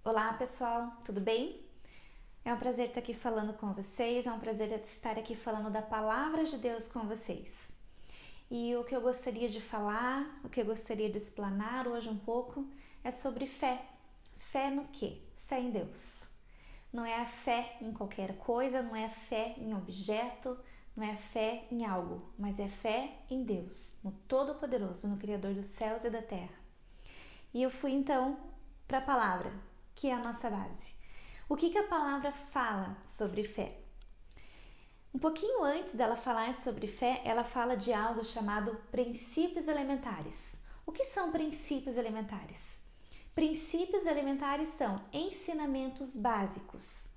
Olá pessoal, tudo bem? É um prazer estar aqui falando com vocês, é um prazer estar aqui falando da Palavra de Deus com vocês. E o que eu gostaria de falar, o que eu gostaria de explanar hoje um pouco é sobre fé. Fé no quê? Fé em Deus. Não é a fé em qualquer coisa, não é a fé em objeto, não é a fé em algo, mas é fé em Deus, no Todo-Poderoso, no Criador dos céus e da terra. E eu fui então para a palavra, que é a nossa base. O que a palavra fala sobre fé? Um pouquinho antes dela falar sobre fé, ela fala de algo chamado princípios elementares. O que são princípios elementares? Princípios elementares são ensinamentos básicos.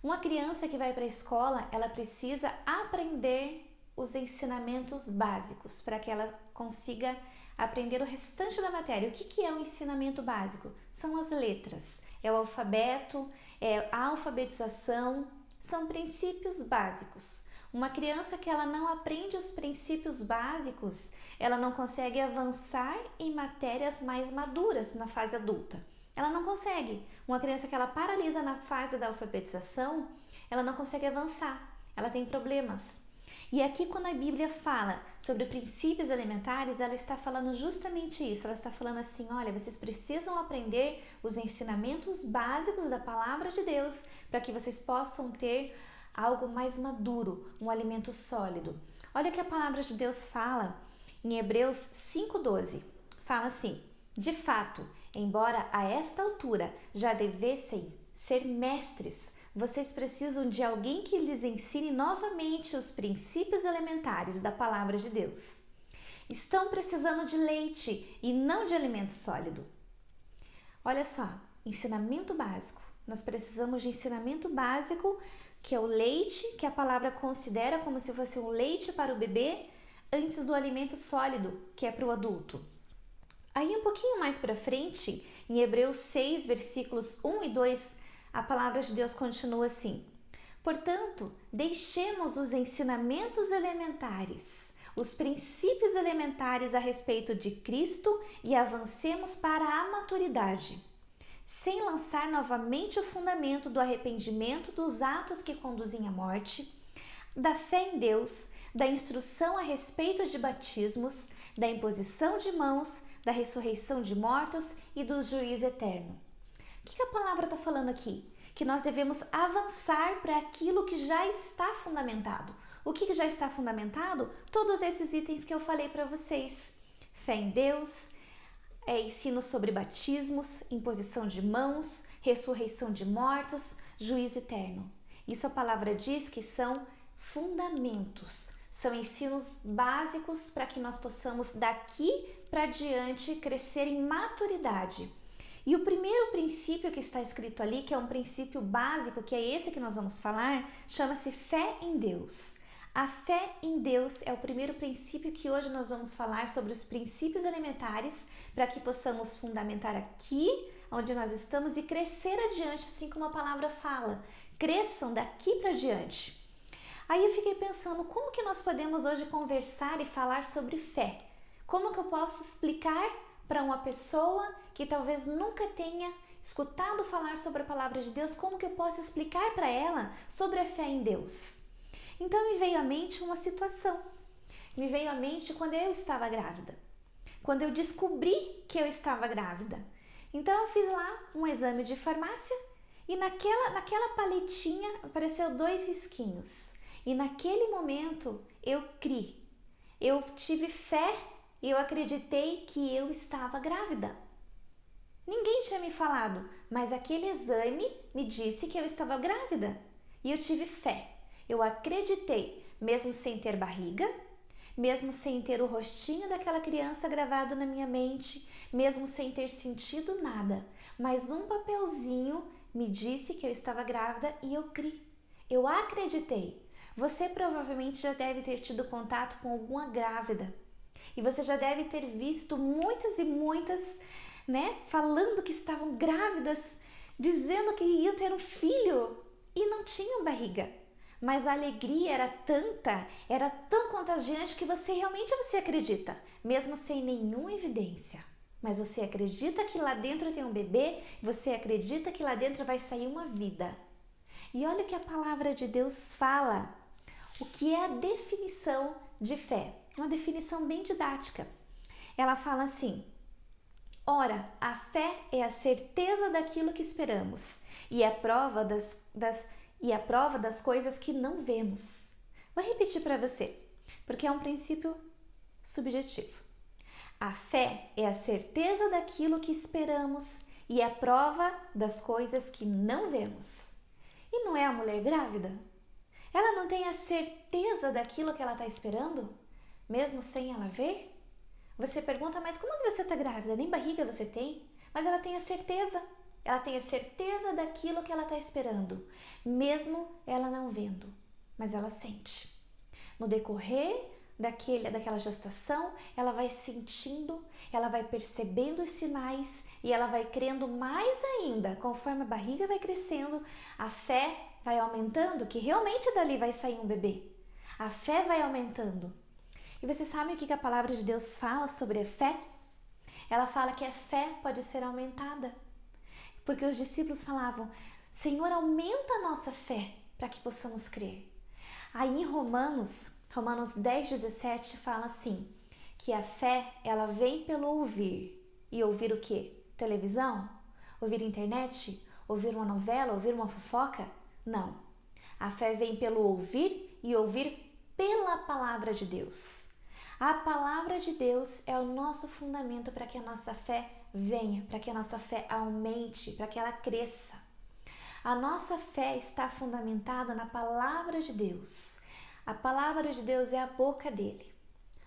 Uma criança que vai para a escola, ela precisa aprender os ensinamentos básicos para que ela consiga aprender o restante da matéria. O que é o ensinamento básico? São as letras, é o alfabeto, é a alfabetização, são princípios básicos. Uma criança que ela não aprende os princípios básicos, ela não consegue avançar em matérias mais maduras na fase adulta. Ela não consegue. Uma criança que ela paralisa na fase da alfabetização, ela não consegue avançar, ela tem problemas. E aqui quando a Bíblia fala sobre princípios elementares, ela está falando justamente isso. Ela está falando assim, olha, vocês precisam aprender os ensinamentos básicos da Palavra de Deus para que vocês possam ter algo mais maduro, um alimento sólido. Olha o que a Palavra de Deus fala em Hebreus 5:12. Fala assim, de fato, embora a esta altura já devessem ser mestres, vocês precisam de alguém que lhes ensine novamente os princípios elementares da Palavra de Deus. Estão precisando de leite e não de alimento sólido. Olha só, ensinamento básico. Nós precisamos de ensinamento básico, que é o leite, que a palavra considera como se fosse um leite para o bebê, antes do alimento sólido, que é para o adulto. Aí um pouquinho mais para frente, em Hebreus 6, versículos 1 e 2, a palavra de Deus continua assim: portanto, deixemos os ensinamentos elementares, os princípios elementares a respeito de Cristo e avancemos para a maturidade, sem lançar novamente o fundamento do arrependimento dos atos que conduzem à morte, da fé em Deus, da instrução a respeito de batismos, da imposição de mãos, da ressurreição de mortos e do juízo eterno. O que a palavra está falando aqui? Que nós devemos avançar para aquilo que já está fundamentado. O que já está fundamentado? Todos esses itens que eu falei para vocês. Fé em Deus, ensino sobre batismos, imposição de mãos, ressurreição de mortos, juízo eterno. Isso a palavra diz que são fundamentos. São ensinos básicos para que nós possamos daqui para diante crescer em maturidade. E o primeiro princípio que está escrito ali, que é um princípio básico, que é esse que nós vamos falar, chama-se fé em Deus. A fé em Deus é o primeiro princípio que hoje nós vamos falar sobre os princípios elementares para que possamos fundamentar aqui onde nós estamos e crescer adiante, assim como a palavra fala. Cresçam daqui para diante. Aí eu fiquei pensando, como que nós podemos hoje conversar e falar sobre fé? Como que eu posso explicar para uma pessoa que talvez nunca tenha escutado falar sobre a palavra de Deus, como que eu posso explicar para ela sobre a fé em Deus? Então me veio à mente uma situação. Me veio à mente quando eu estava grávida. Quando eu descobri que eu estava grávida. Então eu fiz lá um exame de farmácia e naquela paletinha apareceu 2 risquinhos. E naquele momento eu criei, eu tive fé e eu acreditei que eu estava grávida. Ninguém tinha me falado, mas aquele exame me disse que eu estava grávida. E eu tive fé, eu acreditei, mesmo sem ter barriga, mesmo sem ter o rostinho daquela criança gravado na minha mente, mesmo sem ter sentido nada. Mas um papelzinho me disse que eu estava grávida e eu criei, eu acreditei. Você provavelmente já deve ter tido contato com alguma grávida. E você já deve ter visto muitas e muitas, falando que estavam grávidas, dizendo que iam ter um filho e não tinham barriga. Mas a alegria era tanta, era tão contagiante que você realmente acredita, mesmo sem nenhuma evidência. mas você acredita que lá dentro tem um bebê, você acredita que lá dentro vai sair uma vida. E olha o que a palavra de Deus fala, o que é a definição de fé, uma definição bem didática. Ela fala assim: ora, a fé é a certeza daquilo que esperamos e a prova das coisas que não vemos. Vou repetir para você, porque é um princípio subjetivo. A fé é a certeza daquilo que esperamos e a prova das coisas que não vemos. E não é a mulher grávida? Ela não tem a certeza daquilo que ela está esperando, mesmo sem ela ver? Você pergunta, mas como que você está grávida? Nem barriga você tem? Mas ela tem a certeza. Ela tem a certeza daquilo que ela está esperando, mesmo ela não vendo, mas ela sente. No decorrer daquela gestação, ela vai sentindo, ela vai percebendo os sinais e ela vai crendo mais ainda. Conforme a barriga vai crescendo, a fé vai aumentando, que realmente dali vai sair um bebê. A fé vai aumentando. E você sabe o que a palavra de Deus fala sobre a fé? Ela fala que a fé pode ser aumentada. Porque os discípulos falavam, Senhor, aumenta a nossa fé para que possamos crer. Aí em Romanos 10:17 fala assim, que a fé, ela vem pelo ouvir. E ouvir o quê? Televisão? Ouvir internet? Ouvir uma novela? Ouvir uma fofoca? Não. A fé vem pelo ouvir e ouvir pela palavra de Deus. A palavra de Deus é o nosso fundamento para que a nossa fé venha, para que a nossa fé aumente, para que ela cresça. A nossa fé está fundamentada na palavra de Deus. A palavra de Deus é a boca dele.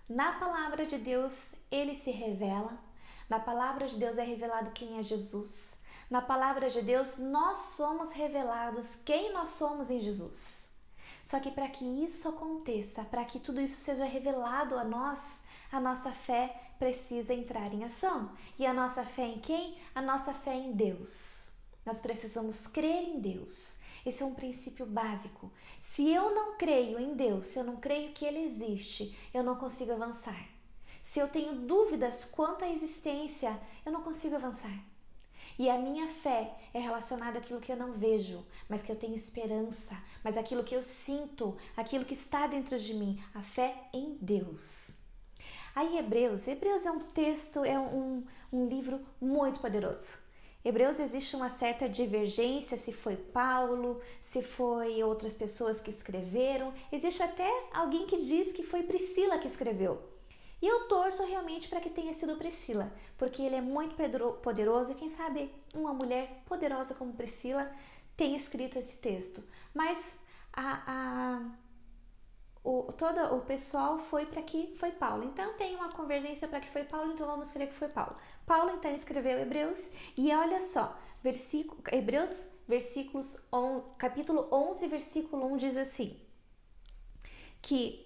Na palavra de Deus, ele se revela. Na palavra de Deus é revelado quem é Jesus. Na palavra de Deus, nós somos revelados quem nós somos em Jesus. Só que para que isso aconteça, para que tudo isso seja revelado a nós, a nossa fé precisa entrar em ação. E a nossa fé em quem? A nossa fé em Deus. Nós precisamos crer em Deus. Esse é um princípio básico. Se eu não creio em Deus, se eu não creio que Ele existe, eu não consigo avançar. Se eu tenho dúvidas quanto à existência, eu não consigo avançar. E a minha fé é relacionada àquilo que eu não vejo, mas que eu tenho esperança, mas aquilo que eu sinto, aquilo que está dentro de mim, a fé em Deus. Aí Hebreus é um texto, é um livro muito poderoso. Hebreus existe uma certa divergência se foi Paulo, se foi outras pessoas que escreveram. Existe até alguém que diz que foi Priscila que escreveu. E eu torço realmente para que tenha sido Priscila, porque ele é muito poderoso e quem sabe uma mulher poderosa como Priscila tenha escrito esse texto. Mas todo o pessoal foi para que foi Paulo. Então tem uma convergência para que foi Paulo, então vamos crer que foi Paulo. Paulo então escreveu Hebreus e olha só, capítulo 11, versículo 1 diz assim, que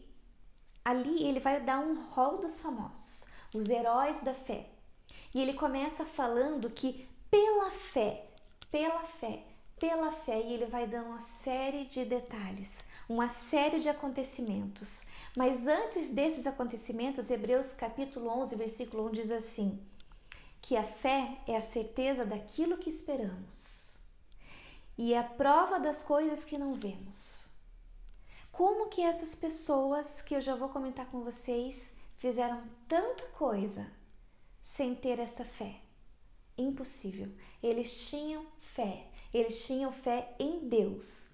ali ele vai dar um rol dos famosos, os heróis da fé. E ele começa falando que pela fé, e ele vai dando uma série de detalhes, uma série de acontecimentos. Mas antes desses acontecimentos, Hebreus capítulo 11, versículo 1 diz assim, que a fé é a certeza daquilo que esperamos e a prova das coisas que não vemos. Como que essas pessoas, que eu já vou comentar com vocês, fizeram tanta coisa sem ter essa fé? Impossível. Eles tinham fé em Deus.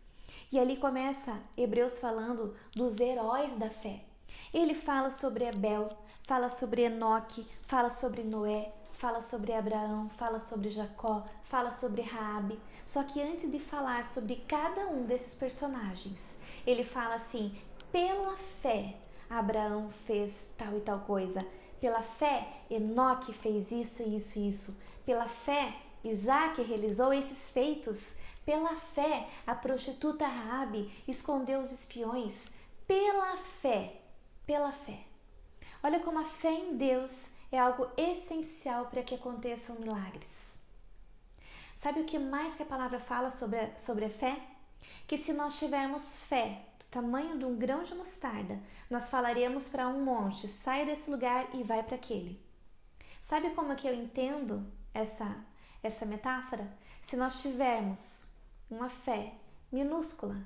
E ali começa Hebreus falando dos heróis da fé. Ele fala sobre Abel, fala sobre Enoque, fala sobre Noé, fala sobre Abraão, fala sobre Jacó, fala sobre Raabe. Só que antes de falar sobre cada um desses personagens, ele fala assim, pela fé Abraão fez tal e tal coisa, pela fé Enoque fez isso, isso e isso, pela fé Isaac realizou esses feitos, pela fé a prostituta Raabe escondeu os espiões, pela fé. Olha como a fé em Deus é algo essencial para que aconteçam milagres. Sabe o que mais que a palavra fala sobre a fé? Que se nós tivermos fé do tamanho de um grão de mostarda, nós falaremos para um monte, sai desse lugar e vai para aquele. Sabe como é que eu entendo essa metáfora? Se nós tivermos uma fé minúscula,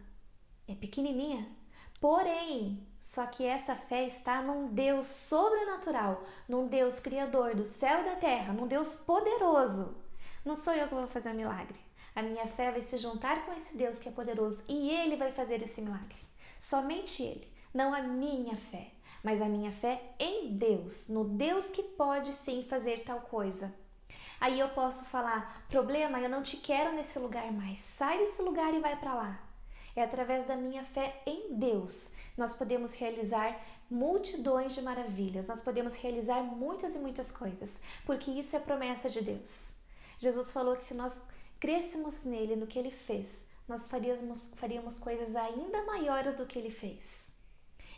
é pequenininha, porém, só que essa fé está num Deus sobrenatural, num Deus criador do céu e da terra, num Deus poderoso. Não sou eu que vou fazer o milagre. A minha fé vai se juntar com esse Deus que é poderoso e Ele vai fazer esse milagre. Somente Ele, não a minha fé, mas a minha fé em Deus, no Deus que pode sim fazer tal coisa. Aí eu posso falar, problema, eu não te quero nesse lugar mais, sai desse lugar e vai para lá. É através da minha fé em Deus, nós podemos realizar multidões de maravilhas, nós podemos realizar muitas e muitas coisas, porque isso é promessa de Deus. Jesus falou que se nós crêssemos nele, no que ele fez, nós faríamos coisas ainda maiores do que ele fez.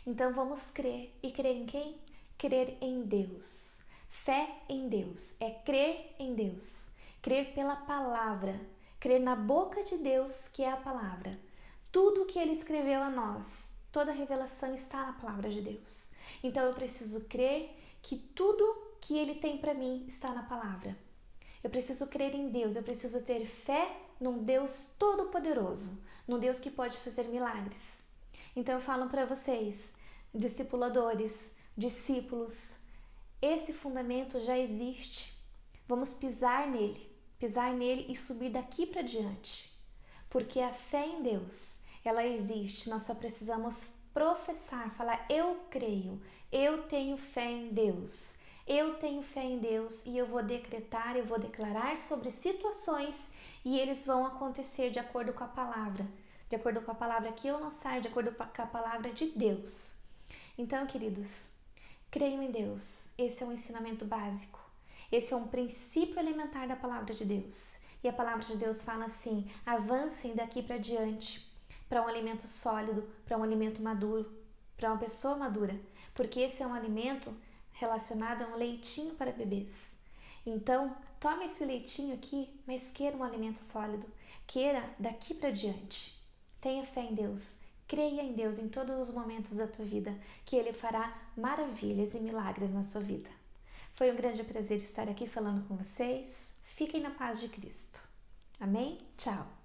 Então vamos crer. E crer em quem? Crer em Deus. Fé em Deus é crer em Deus. Crer pela palavra. Crer na boca de Deus, que é a palavra. Tudo o que ele escreveu a nós, toda a revelação está na palavra de Deus. Então eu preciso crer que tudo que ele tem para mim está na palavra. Eu preciso crer em Deus, eu preciso ter fé num Deus todo-poderoso, num Deus que pode fazer milagres. Então eu falo para vocês, discipuladores, discípulos, esse fundamento já existe. Vamos pisar nele e subir daqui para diante. Porque a fé em Deus, ela existe, nós só precisamos professar, falar eu creio, eu tenho fé em Deus. Eu tenho fé em Deus e eu vou decretar, eu vou declarar sobre situações e eles vão acontecer de acordo com a palavra. De acordo com a palavra que eu lançar, de acordo com a palavra de Deus. Então, queridos, creiam em Deus. Esse é um ensinamento básico. Esse é um princípio elementar da palavra de Deus. E a palavra de Deus fala assim, avancem daqui para diante, para um alimento sólido, para um alimento maduro, para uma pessoa madura. Porque esse é um alimento relacionado a um leitinho para bebês. Então, tome esse leitinho aqui, mas queira um alimento sólido. Queira daqui para diante. Tenha fé em Deus. Creia em Deus em todos os momentos da tua vida, que Ele fará maravilhas e milagres na sua vida. Foi um grande prazer estar aqui falando com vocês. Fiquem na paz de Cristo. Amém? Tchau!